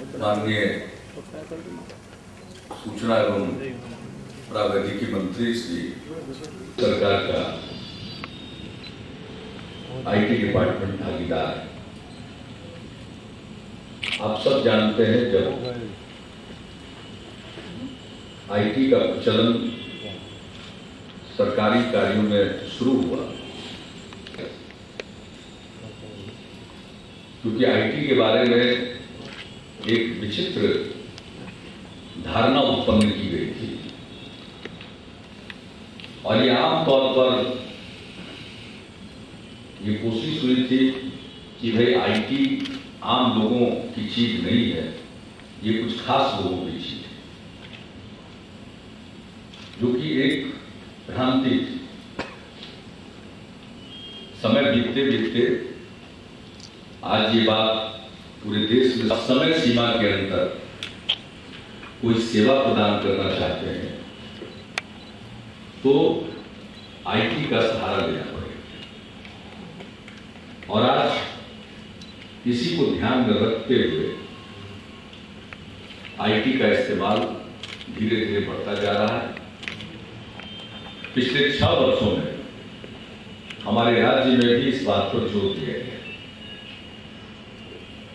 माननीय सूचना एवं प्रौद्योगिकी मंत्री श्री सरकार का आईटी डिपार्टमेंट भागीदार है। आप सब जानते हैं जब आईटी का प्रचलन सरकारी कार्यों में शुरू हुआ, क्योंकि आईटी के बारे में एक विचित्र धारणा उत्पन्न की गई थी और ये आमतौर पर ये कोशिश हुई थी कि भाई आईटी आम लोगों की चीज नहीं है, ये कुछ खास लोगों की चीज है, जो कि एक भ्रांति थी। समय बीतते बीतते आज ये बात पूरे देश में समय सीमा के अंदर कोई सेवा प्रदान करना चाहते हैं तो आईटी का सहारा लेना पड़ेगा। और आज इसी को ध्यान में रखते हुए आईटी का इस्तेमाल धीरे धीरे बढ़ता जा रहा है। पिछले 6 वर्षों में हमारे राज्य में भी इस बात पर जोर दिया गया।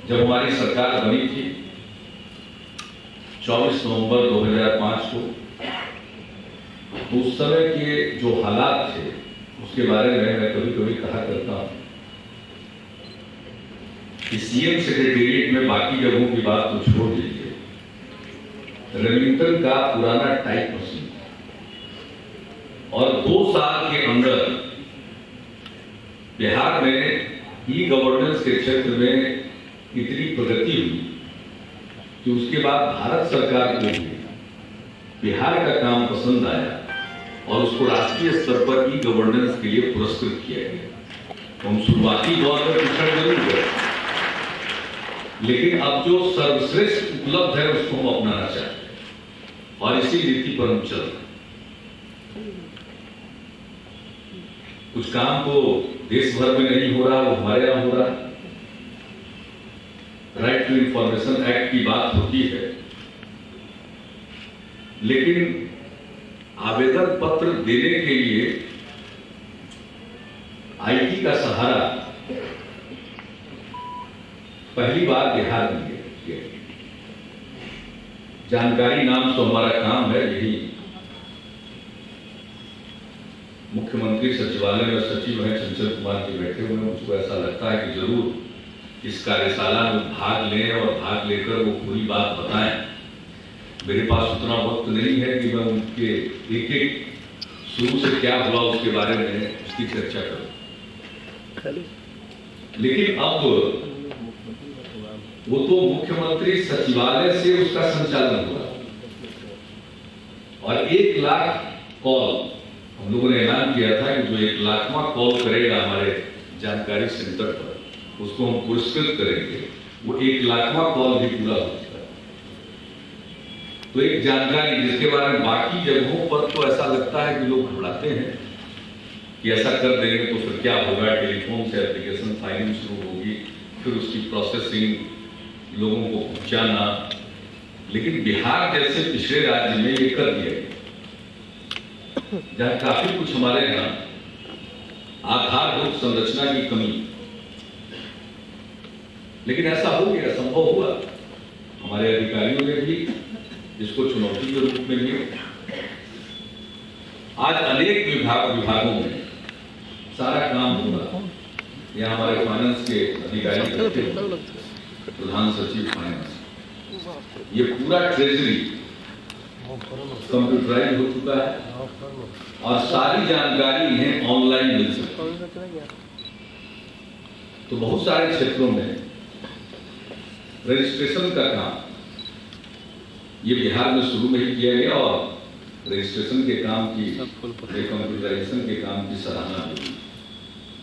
जब हमारी सरकार बनी थी 24 नवंबर 2005 को, तो उस समय के जो हालात थे उसके बारे में मैं कभी कभी कहा करता हूं कि सीएम सेक्रेटेरिएट में बाकी जगहों की बात तो छोड़ दीजिए, रेमिंगटन का पुराना टाइप मशीन और 2 साल के अंदर बिहार में ई गवर्नेंस के क्षेत्र में इतनी प्रगति हुई कि उसके बाद भारत सरकार को भी बिहार का काम पसंद आया और उसको राष्ट्रीय स्तर पर ई गवर्नेंस के लिए पुरस्कृत किया गया। तो हम शुरुआती दौर में पिछड़ जरूर गए, लेकिन अब जो सर्वश्रेष्ठ उपलब्ध है उसको हम अपनाना चाहते हैं और इसी नीति पर हम चल रहे हैं। कुछ काम तो देश भर में नहीं हो रहा, वो हमारे यहां हो रहा है। राइट टू इंफॉर्मेशन एक्ट की बात होती है, लेकिन आवेदन पत्र देने के लिए आईटी का सहारा पहली बार बिहार में लिया। जानकारी नाम तो हमारा काम है, यही मुख्यमंत्री सचिवालय में सचिव हैं चंचल कुमार जी बैठे हुए हैं। मुझको ऐसा लगता है कि जरूर इस कार्यशाला में भाग लें और भाग लेकर वो पूरी बात बताएं। मेरे पास उतना वक्त नहीं है कि मैं उनके एक एक शुरू से क्या हुआ उसके बारे में उसकी चर्चा करूं, लेकिन अब वो तो मुख्यमंत्री सचिवालय से उसका संचालन हुआ और 1 लाख कॉल हम लोगों ने ऐलान किया था कि जो 1 लाखवां कॉल करेगा हमारे जानकारी सेंटर पर उसको हम पुरस्कृत करेंगे। वो 1 लाखवां कॉल भी पूरा हो चुका है। तो एक जानकारी जिसके बारे में बाकी जगहों पर तो ऐसा लगता है कि लोग घबराते हैं कि ऐसा कर देंगे तो फिर क्या होगा, टेलीफोन से एप्लीकेशन फाइलिंग शुरू होगी, फिर उसकी प्रोसेसिंग लोगों को पहुंचाना। लेकिन बिहार जैसे पिछड़े राज्य में ये कर दिया गया, जहां काफी कुछ हमारे यहाँ आधारभूत संरचना की कमी, लेकिन ऐसा हो गया, संभव हुआ। हमारे अधिकारियों ने भी इसको चुनौती के रूप में लिया। आज अनेक विभागों में सारा काम होगा। यहाँ हमारे फाइनेंस के अधिकारी करते हैं, प्रधान सचिव फाइनेंस, ये पूरा ट्रेजरी कंप्यूटराइज हो चुका है और सारी जानकारी इन्हें ऑनलाइन मिल सकती है। तो बहुत सारे क्षेत्रों में रजिस्ट्रेशन का काम ये बिहार में शुरू में ही किया गया और रजिस्ट्रेशन के काम की, कंप्यूटराइजेशन के काम की सराहना हुई।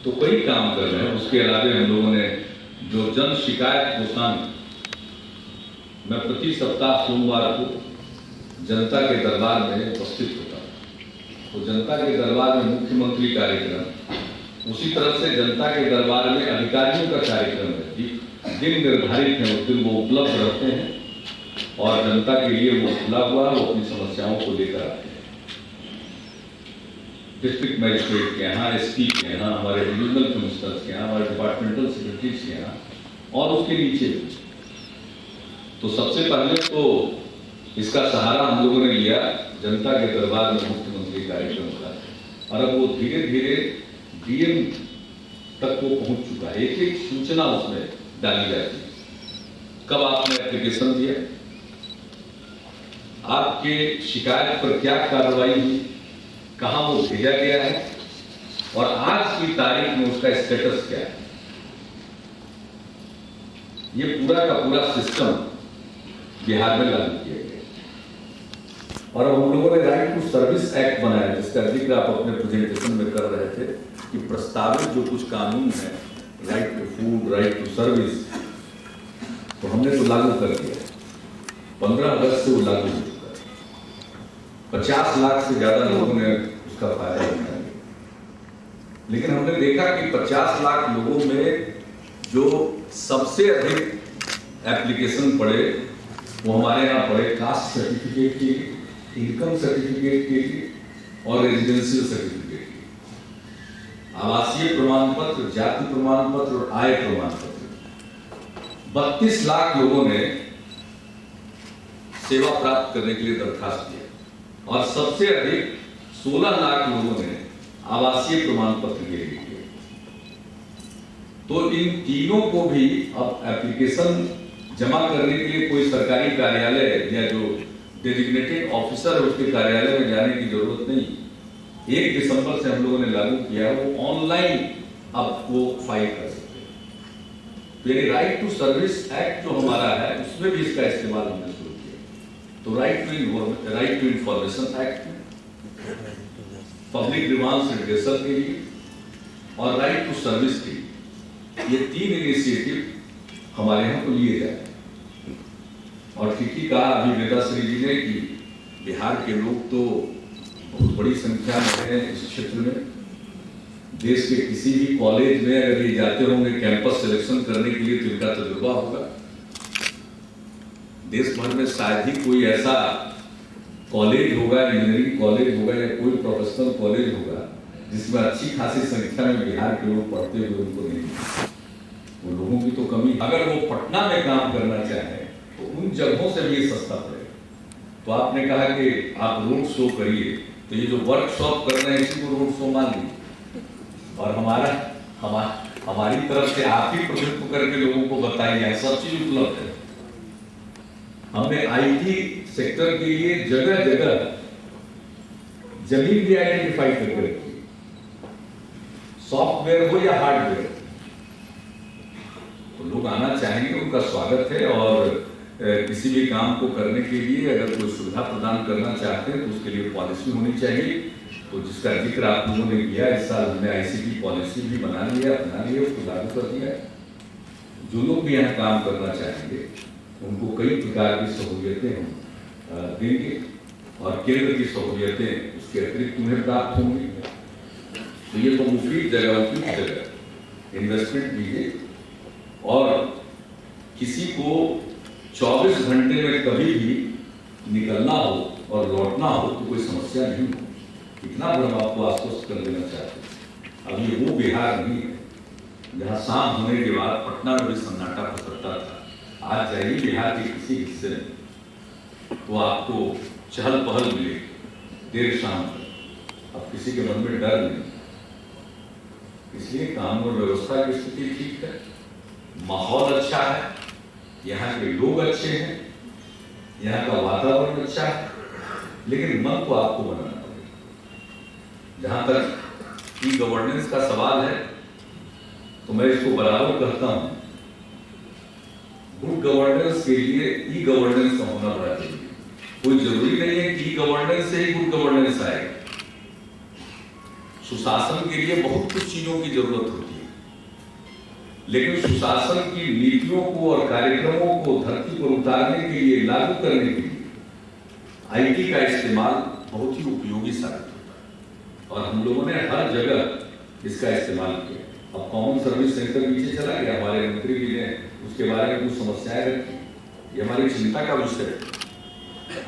तो कई काम कर रहे हैं। उसके अलावा हम लोगों ने जो जन शिकायत कोषांग, मैं प्रति सप्ताह सोमवार को जनता के दरबार में उपस्थित होता हूं। तो जनता के दरबार में मुख्यमंत्री कार्यक्रम, उसी तरह से जनता के दरबार में अधिकारियों का कार्यक्रम है। दिन निर्धारित हैं उस दिन वो उपलब्ध रहते हैं और जनता के लिए वो खुला हुआ वो अपनी समस्याओं को लेकर आते हैं। डिस्ट्रिक्ट मजिस्ट्रेट के यहाँ, एसपी के यहाँ, हमारे रीजनल कमिश्नर्स के यहाँ, हमारे डिपार्टमेंटल सेक्रेटरीज के यहाँ और उसके नीचे। तो सबसे पहले तो इसका सहारा हम लोगों ने लिया जनता के दरबार में मुख्यमंत्री कार्यक्रम का, और अब वो धीरे धीरे डीएम तक वो पहुंच चुका है। एक एक सूचना उसमें डाली जाती है। कब आपने एप्लीकेशन दिया, आपके शिकायत पर क्या कार्रवाई हुई, कहां वो भेजा गया है और आज की तारीख में उसका स्टेटस क्या है। ये पूरा का पूरा सिस्टम बिहार में लागू किया गया। और हम लोगों ने राइट टू सर्विस एक्ट बनाया, जिसका जिक्र आप अपने प्रेजेंटेशन में कर रहे थे कि प्रस्तावित जो कुछ कानून है, right to food, right to service, तो हमने तो लागू कर दिया। 15 अगस्त से वो लागू हो चुका है। 50 लाख से ज्यादा लोगों ने उसका फायदा उठाया। लेकिन हमने देखा कि 50 लाख लोगों में जो सबसे अधिक एप्लीकेशन पड़े वो हमारे यहाँ पड़े कास्ट सर्टिफिकेट के लिए, इनकम सर्टिफिकेट के लिए और रेजिडेंशियल सर्टिफिकेट के लिए। आवासीय प्रमाण पत्र, जाति प्रमाण पत्र और आय प्रमाण पत्र। 32 लाख लोगों ने सेवा प्राप्त करने के लिए दरखास्त दिया और सबसे अधिक 16 लाख लोगों ने आवासीय प्रमाण पत्र के लिए किया। तो इन तीनों को भी अब एप्लीकेशन जमा करने के लिए कोई सरकारी कार्यालय या जो डेजिग्नेटेड ऑफिसर है उसके कार्यालय में जाने की जरूरत नहीं। 1 दिसंबर से हम लोगों ने लागू किया, वो ऑनलाइन अब वो फाइल कर सकते हैं। तो ये राइट टू सर्विस एक्ट जो हमारा है उसमें भी इसका इस्तेमाल हमने शुरू किया। तो right to information act, public grievance redressal के लिए और राइट टू सर्विस के लिए, ये 3 इनिशिएटिव हमारे यहाँ को लिए जाए। और ठीक ही कहा अभी वेदाश्री जी ने कि बिहार के लोग तो बहुत बड़ी संख्या में हैं इस क्षेत्र में। देश के किसी भी कॉलेज में अगर ये जाते होंगे कैंपस सिलेक्शन करने के लिए तो इनका तजुर्बा होगा। देश भर में शायद ही कोई ऐसा कॉलेज होगा, इंजीनियरिंग कॉलेज होगा या कोई प्रोफेशनल कॉलेज होगा जिसमें अच्छी खासी संख्या में बिहार के लोग पढ़ते हुए उनको नहीं। वो लोगों की तो कमी। अगर वो पटना में काम करना चाहे तो उन जगहों से भी सस्ता पड़ेगा। तो आपने कहा कि आप रोड शो करिए, तो ये जो वर्कशॉप कर रहे हैं इसी को रोड शो मान लीजिए और हमारी तरफ से आप ही प्रतिनिधित्व करके लोगों को बताइए, सब चीज उपलब्ध है। हमने आईटी सेक्टर के लिए जगह जगह जमीन भी आइडेंटिफाई करके रखी, सॉफ्टवेयर हो या हार्डवेयर। तो लोग आना चाहेंगे, उनका स्वागत है। और किसी भी काम को करने के लिए अगर कोई सुविधा प्रदान करना चाहते हैं तो उसके लिए पॉलिसी होनी चाहिए। तो जिसका जिक्र आप लोगों ने किया, इस साल हमने आईसीटी पॉलिसी भी बना लिया, उसको लागू कर दिया। जो लोग भी यहाँ काम करना चाहेंगे उनको कई प्रकार की सहूलियतें हम देंगे और केंद्र की सहूलियतें उसके अतिरिक्त उन्हें प्राप्त होंगी। तो ये तो मुफीद जगह, उपयुक्त जगह इन्वेस्टमेंट कीजिए और किसी को 24 घंटे में कभी भी निकलना हो और लौटना हो तो कोई समस्या नहीं हो। इतना भर हम आपको आश्वस्त कर देना चाहते हैं। अब ये वो बिहार नहीं है जहाँ शाम होने के बाद पटना में भी सन्नाटा पसरता था। आज जाइए बिहार के किसी हिस्से में तो आपको चहल पहल मिलेगी देर शाम तक। अब किसी के मन में डर नहीं, इसलिए कानून व्यवस्था की स्थिति ठीक है, माहौल अच्छा है, यहाँ के लोग अच्छे हैं, यहाँ का वातावरण अच्छा है, लेकिन मन को आपको बनाना पड़ेगा। जहां तक ई गवर्नेंस का सवाल है तो मैं इसको बराबर कहता हूं, गुड गवर्नेंस के लिए ई गवर्नेंस का होना बड़ा जरूरी है। कोई जरूरी नहीं है कि ई गवर्नेंस से ही गुड गवर्नेंस आएगा। सुशासन के लिए बहुत कुछ चीजों की जरूरत होती है, लेकिन सुशासन की नीतियों को और कार्यक्रमों को धरती पर उतारने के लिए, लागू करने के लिए आईटी का इस्तेमाल बहुत ही उपयोगी साबित होता है और हम लोगों ने हर जगह इसका इस्तेमाल किया। अब कॉमन सर्विस सेंटर नीचे चला गया, हमारे मंत्री जी ने उसके बारे में कुछ समस्याएं रखी, ये हमारी चिंता का विषय है।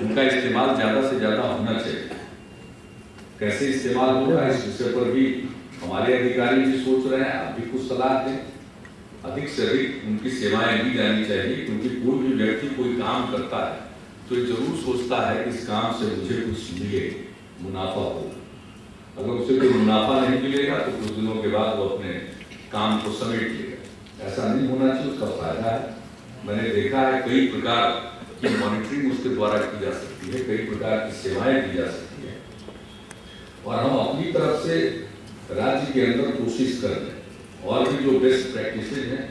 उनका इस्तेमाल ज्यादा से ज्यादा होना चाहिए। कैसे इस्तेमाल होगा इस विषय पर भी हमारे अधिकारी भी सोच रहे हैं, आप भी कुछ सलाह दें। अधिक से अधिक उनकी सेवाएं दी जानी चाहिए, क्योंकि कोई भी व्यक्ति कोई काम करता है तो ये जरूर सोचता है कि इस काम से मुझे कुछ मिले, मुनाफा हो। अगर उसे कोई मुनाफा नहीं मिलेगा तो कुछ दिनों के बाद वो अपने काम को समेट लेगा। ऐसा नहीं होना चाहिए, उसका फायदा है। मैंने देखा है कई प्रकार की मॉनिटरिंग उसके द्वारा की जा सकती है, कई प्रकार की सेवाएं दी जा सकती है, और हम अपनी तरफ से राज्य के अंदर कोशिश कर रहे हैं। और भी जो बेस्ट प्रैक्टिसेज हैं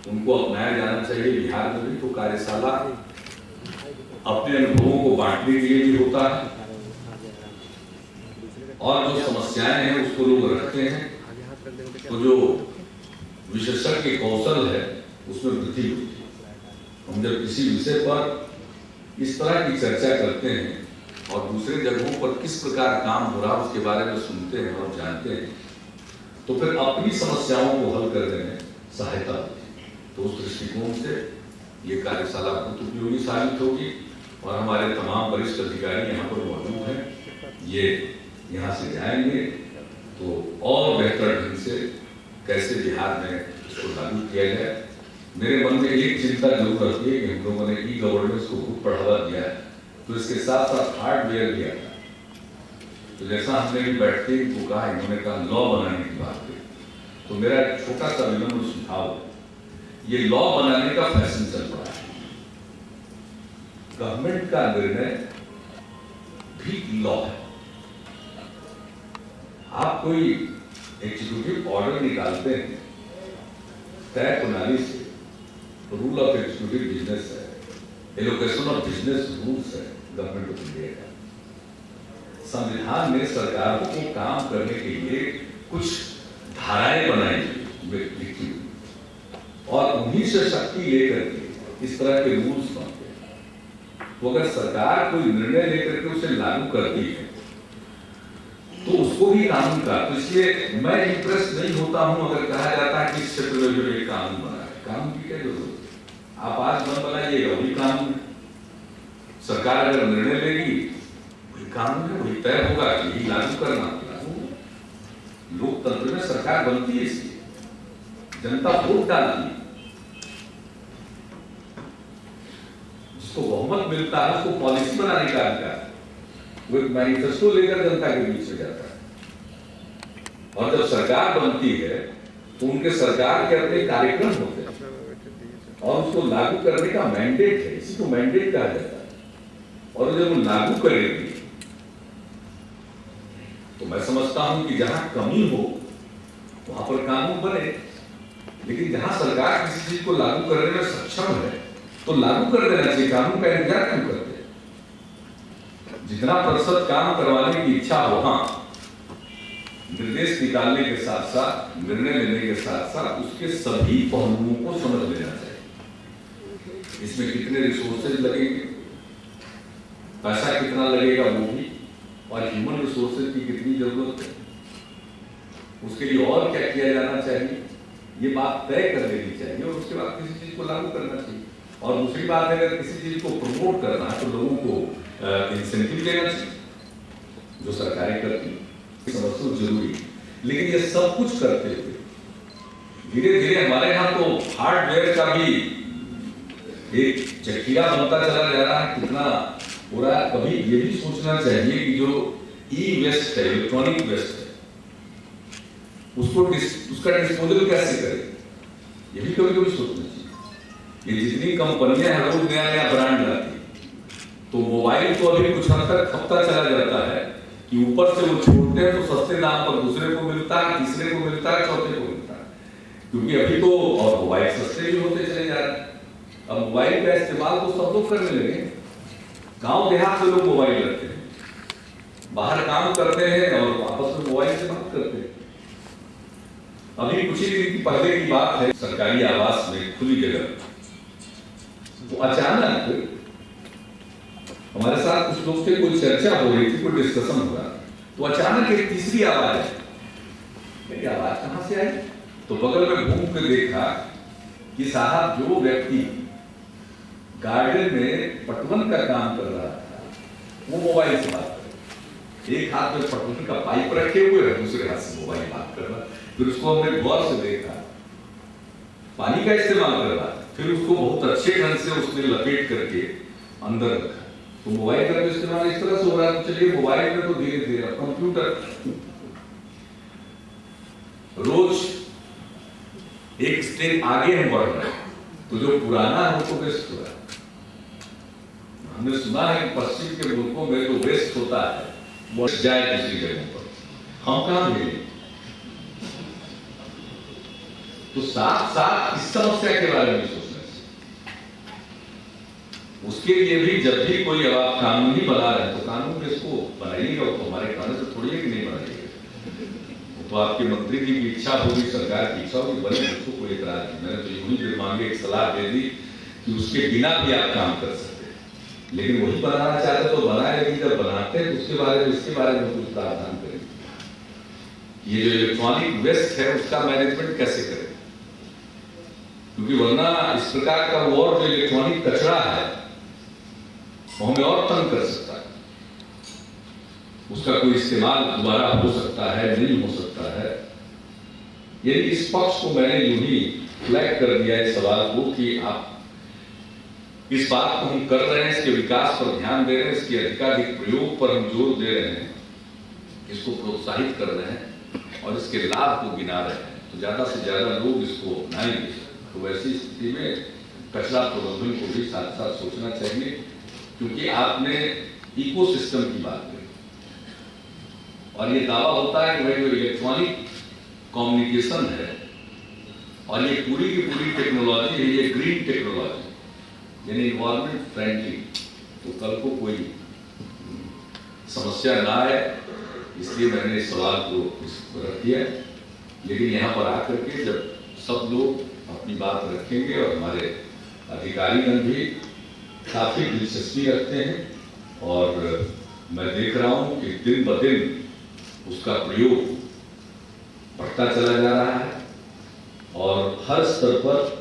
उनको अपनाया जाना चाहिए। बिहार में भी तो कार्यशाला अपने अनुभवों को बांटने के लिए भी होता है, और जो समस्याएं हैं उसको लोग रखते हैं, तो जो विशेषज्ञ कौशल है उसमें वृद्धि होती है। हम जब किसी विषय पर इस तरह की चर्चा करते हैं और दूसरे जगहों पर किस प्रकार काम हो रहा है उसके बारे में सुनते हैं और जानते हैं, तो फिर अपनी समस्याओं को हल करने में सहायता होती है। तो उस दृष्टिकोण से ये कार्यशाला बहुत उपयोगी साबित होगी, और हमारे तमाम वरिष्ठ अधिकारी यहाँ पर मौजूद हैं। ये यहाँ से जाएंगे तो और बेहतर ढंग से कैसे बिहार में इसको लागू किया जाए। मेरे मन में एक चिंता जरूर रहती है कि हम लोगों ने ई गवर्नेंस को बहुत बढ़ावा दिया है, तो इसके साथ साथ हार्डवेयर दिया था। तो जैसा हमने भी बैठते को कहा, इन्होंने कहा लॉ बनाने की बात की, तो मेरा एक छोटा सा विनम्र सुझाव है, ये लॉ बनाने का फैशन चल रहा है। गवर्नमेंट का निर्णय भी लॉ है। आप कोई एग्जीक्यूटिव ऑर्डर निकालते हैं तय प्रणाली से, रूल ऑफ एग्जीक्यूटिव बिजनेस है, एलोकेशन ऑफ बिजनेस रूल्स है गवर्नमेंट ऑफ इंडिया का। संविधान ने सरकारों को काम करने के लिए कुछ धाराएं बनाई लिखी, और उन्हीं से शक्ति लेकर के इस तरह के रूल्स बनते हैं। तो अगर सरकार कोई निर्णय लेकर के उसे लागू करती है तो उसको भी कानून का, तो इसलिए मैं इंप्रेस नहीं होता हूं अगर कहा जाता है कि इस क्षेत्र में जो एक कानून बना है। कानून की क्या जरूरत है? आप आज मन बनाइएगा, वही कानून है। सरकार अगर निर्णय लेगी वही कानून है, वही तय होगा कि यही लागू करना। लोकतंत्र में सरकार बनती है इसलिए, जनता वोट डालती है, जिसको बहुमत मिलता है उसको पॉलिसी बनाने का अधिकार, वो एक मैनिफेस्टो लेकर जनता के बीच में जाता है। और जब सरकार बनती है तो उनके सरकार के अपने कार्यक्रम होते हैं और उसको लागू करने का मैंडेट है, इसी को मैंडेट कहा जाता है। और जब वो लागू करेगी तो मैं समझता हूं कि जहां कमी हो वहां पर कानून बने, लेकिन जहां सरकार किसी चीज को लागू करने में सक्षम है तो लागू कर देना चाहिए। कानून का इंतजार क्यों करते? जितना प्रतिशत काम करवाने की इच्छा हो, हाँ, निर्देश निकालने के साथ साथ, निर्णय लेने के साथ साथ उसके सभी पहलुओं को समझ लेना चाहिए। इसमें कितने रिसोर्सेज लगेंगे, पैसा कितना लगेगा वो भी, और ह्यूमन रिसोर्सेज की कितनी जरूरत है, उसके लिए और क्या किया जाना चाहिए, ये बात तय कर लेनी चाहिए और उसके बाद किसी चीज को लागू करना चाहिए। और दूसरी बात है, अगर किसी चीज को प्रमोट करना है तो लोगों को इंसेंटिव देना चाहिए, जो सरकारें करती हैं, समझो जरूरी। लेकिन ये सब कुछ करते हुए धीरे धीरे हमारे यहाँ तो हार्डवेयर का भी एक जखीरा बनता चला जा रहा है, कितना पूरा। कभी ये भी सोचना चाहिए कि जो ई वेस्ट है, इलेक्ट्रॉनिक वेस्ट है, उसको उसका डिस्पोजल कैसे करें, ये भी कभी कभी सोचना चाहिए। ये जितनी कंपनियां हैं रोज नया नया ब्रांड लाती है, तो मोबाइल तो अभी कुछ हद तक खपता चला जाता है कि ऊपर से वो छोड़ते हैं तो सस्ते दाम पर दूसरे को मिलता है, तीसरे को मिलता है, चौथे को मिलता है, क्योंकि अभी तो और मोबाइल सस्ते भी होते चले जा रहे हैं। अब मोबाइल का इस्तेमाल तो सब लोग करने लगे, गांव देहात से लोग मोबाइल रखते हैं, बाहर काम करते हैं और आपस में मोबाइल से बात करते हैं। अभी कुछ ही दिन पहले की बात है, सरकारी आवास में खुली जगह तो अचानक हमारे साथ कुछ लोग थे, कोई चर्चा हो रही थी, कोई डिस्कशन हो रहा, तो अचानक एक तीसरी आवाज है। मेरी आवाज कहां से आई? तो बगल में घूम के देखा कि साहब जो व्यक्ति गार्डन में पटवन का काम कर रहा था वो मोबाइल से बात कर, एक हाथ में पटवन का पाइप रखे हुए है, दूसरे हाथ से मोबाइल बात कर रहा। फिर उसको हमने गौर से देखा, पानी का इस्तेमाल कर रहा, फिर उसको बहुत अच्छे ढंग से उसने लपेट करके अंदर रखा। तो मोबाइल का इस्तेमाल इस तरह से हो रहा है। तो चलिए मोबाइल में तो धीरे धीरे कंप्यूटर रोज एक स्टेज आगे हम बढ़ रहे हैं, तो जो पुराना है वो तो वेस्ट हो रहा है। हमने सुना है कि पश्चिम के मुल्कों में जो वेस्ट होता है वो जाए दूसरी जगहों पर, हम कहां मिले। तो साथ साथ इस समस्या के बारे में सोचना चाहिए। उसके लिए भी जब भी कोई अब आप कानून ही बना रहे हैं तो कानून में इसको बनाइएगा, तो हमारे कहने से थोड़ी है कि नहीं बनाइएगा। तो आपके मंत्री की भी इच्छा होगी, सरकार की इच्छा होगी, बने, उसको कोई एतराज नहीं। मैंने तो यूं ही मांगे एक सलाह दे दी कि उसके बिना भी आप काम कर सकते हैं, लेकिन वही बनाना चाहते तो बनाए, लेकिन जब बनाते हैं तो उसके बारे में इसके बारे में कुछ प्रावधान करें। ये जो इलेक्ट्रॉनिक वेस्ट है उसका मैनेजमेंट कैसे करें, क्योंकि वरना इस प्रकार का वो और जो इलेक्ट्रॉनिक कचरा है वो हमें और तंग कर सकता है। उसका कोई इस्तेमाल दोबारा हो सकता है, नहीं हो सकता है। यदि इस पक्ष को मैंने यूं ही फ्लैग कर दिया इस सवाल को कि आप इस बात को हम कर रहे हैं, इसके विकास पर ध्यान दे रहे हैं, इसके अधिकाधिक प्रयोग पर हम जोर दे रहे हैं, इसको प्रोत्साहित कर रहे हैं और इसके लाभ को गिना रहे हैं, तो ज्यादा से ज्यादा लोग इसको अपनाएंगे। तो वैसी स्थिति में कचरा प्रबंधन को भी साथ साथ सोचना चाहिए, क्योंकि आपने इकोसिस्टम की बात करी और ये दावा होता है कि भाई जो इलेक्ट्रॉनिक कम्युनिकेशन है और ये पूरी की पूरी टेक्नोलॉजी है, ये ग्रीन टेक्नोलॉजी यानी इन्वायरमेंट फ्रेंडली, तो कल को कोई समस्या ना आए, इसलिए मैंने इस सवाल को रख दिया। लेकिन यहाँ पर आकर के जब सब लोग अपनी बात रखेंगे और हमारे अधिकारीगण भी काफी दिलचस्पी रखते हैं और मैं देख रहा हूं कि दिन ब दिन उसका प्रयोग बढ़ता चला जा रहा है और हर स्तर पर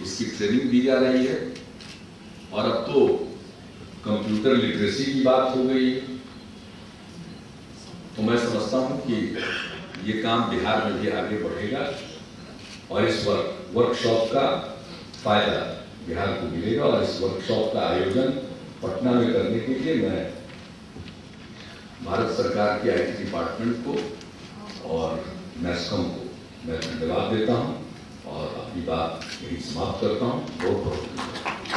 इसकी ट्रेनिंग दी जा रही है। और अब तो कंप्यूटर लिटरेसी की बात हो गई है, तो मैं समझता हूं कि ये काम बिहार में भी आगे बढ़ेगा और इस वर्कशॉप का फायदा बिहार को मिलेगा। और इस वर्कशॉप का आयोजन पटना में करने के लिए मैं भारत सरकार के IT डिपार्टमेंट को और NASSCOM को मैं धन्यवाद देता हूं और अपनी बात यही समाप्त करता हूं। बहुत बहुत